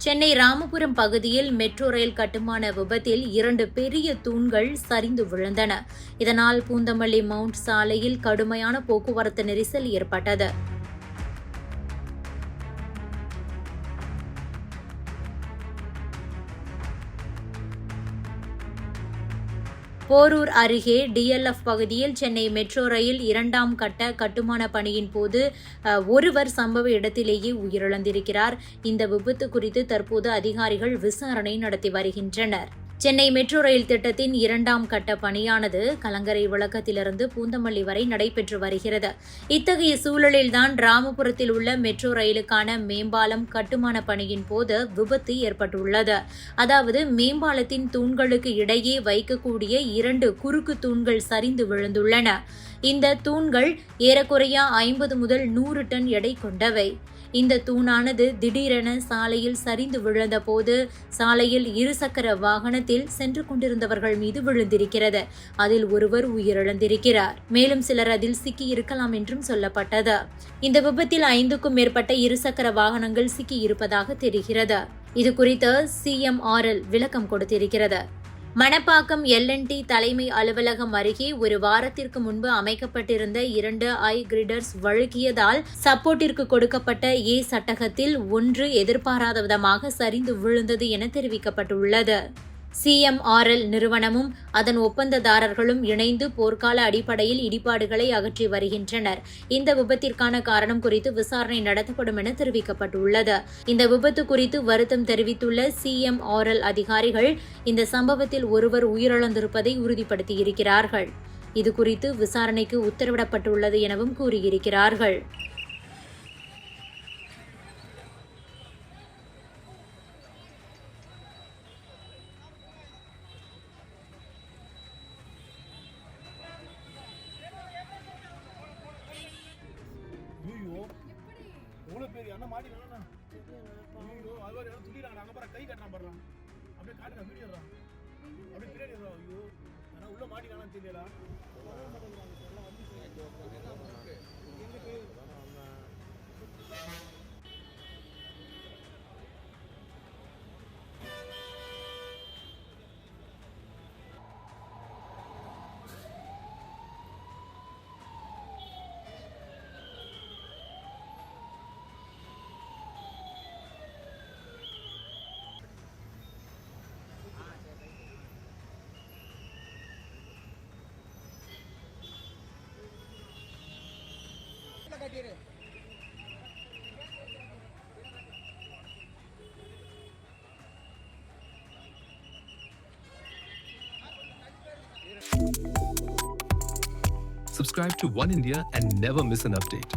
சென்னை ராமபுரம் பகுதியில் metro rail கட்டுமான விபத்தில் 2 பெரிய தூண்கள் சரிந்து விழுந்தன. இதனால் பூந்தமல்லி மவுண்ட் சாலையில் கடுமையான போக்குவரத்து நெரிசல் ஏற்பட்டது. போரூர் அருகே DLF பகுதியில் சென்னை மெட்ரோ ரயில் 2ஆம் கட்ட கட்டுமான பணியின் போது ஒருவர் சம்பவ இடத்திலேயே உயிரிழந்திருக்கிறார். இந்த விபத்து குறித்து தற்போது அதிகாரிகள் விசாரணை நடத்தி வருகின்றனர். சென்னை மெட்ரோ ரயில் திட்டத்தின் 2ஆம் கட்ட பணியானது கலங்கரை விளக்கத்திலிருந்து பூந்தமல்லி வரை நடைபெற்று வருகிறது. இத்தகைய சூழலில்தான் ராமபுரத்தில் உள்ள மெட்ரோ ரயிலுக்கான மேம்பாலம் கட்டுமான பணியின் போது விபத்து ஏற்பட்டுள்ளது. அதாவது மேம்பாலத்தின் தூண்களுக்கு இடையே வைக்கக்கூடிய 2 குறுக்கு தூண்கள் சரிந்து விழுந்துள்ளன. இந்த தூண்கள் ஏறக்குறைய 50 முதல் 100 டன் எடை கொண்டவை. இந்த தூணானது திடீரென சாலையில் சரிந்து விழுந்த போது சாலையில் இருசக்கர வாகனத்தில் சென்று கொண்டிருந்தவர்கள் மீது விழுந்திருக்கிறது. அதில் ஒருவர் உயிரிழந்திருக்கிறார். மேலும் சிலர் அதில் சிக்கி இருக்கலாம் என்றும் சொல்லப்பட்டது. இந்த விபத்தில் 5க்கும் மேற்பட்ட இருசக்கர வாகனங்கள் சிக்கி இருப்பதாக தெரிகிறது. இது குறித்து CMRL விளக்கம் கொடுத்திருக்கிறது. மணப்பாக்கம் L&T தலைமை அலுவலகம் அருகே ஒரு வாரத்திற்கு முன்பு அமைக்கப்பட்டிருந்த 2 கிரிடர்ஸ் வழுக்கியதால் சப்போர்ட்டிற்கு கொடுக்கப்பட்ட சட்டகத்தில் 1 எதிர்பாராத விதமாக சரிந்து விழுந்தது என தெரிவிக்கப்பட்டுள்ளது. CMRL நிறுவனமும் அதன் ஒப்பந்ததாரர்களும் இணைந்து போர்க்கால அடிப்படையில் இடிபாடுகளை அகற்றி வருகின்றனர். இந்த விபத்திற்கான காரணம் குறித்து விசாரணை நடத்தப்படும் என தெரிவிக்கப்பட்டுள்ளது. இந்த விபத்து குறித்து வருத்தம் தெரிவித்துள்ள CMRL அதிகாரிகள் இந்த சம்பவத்தில் ஒருவர் உயிரிழந்திருப்பதை உறுதிப்படுத்தியிருக்கிறார்கள். இதுகுறித்து விசாரணைக்கு உத்தரவிடப்பட்டுள்ளது எனவும் கூறியிருக்கிறார்கள். கை கட்டலாம் பாடுறான் அப்படியே காட்டுறா வீடியோடா அப்படியே பின்னாடி ஐயோ ஆனால் உள்ள மாட்டிக்கானு தெரியலடா. Subscribe to One India and never miss an update.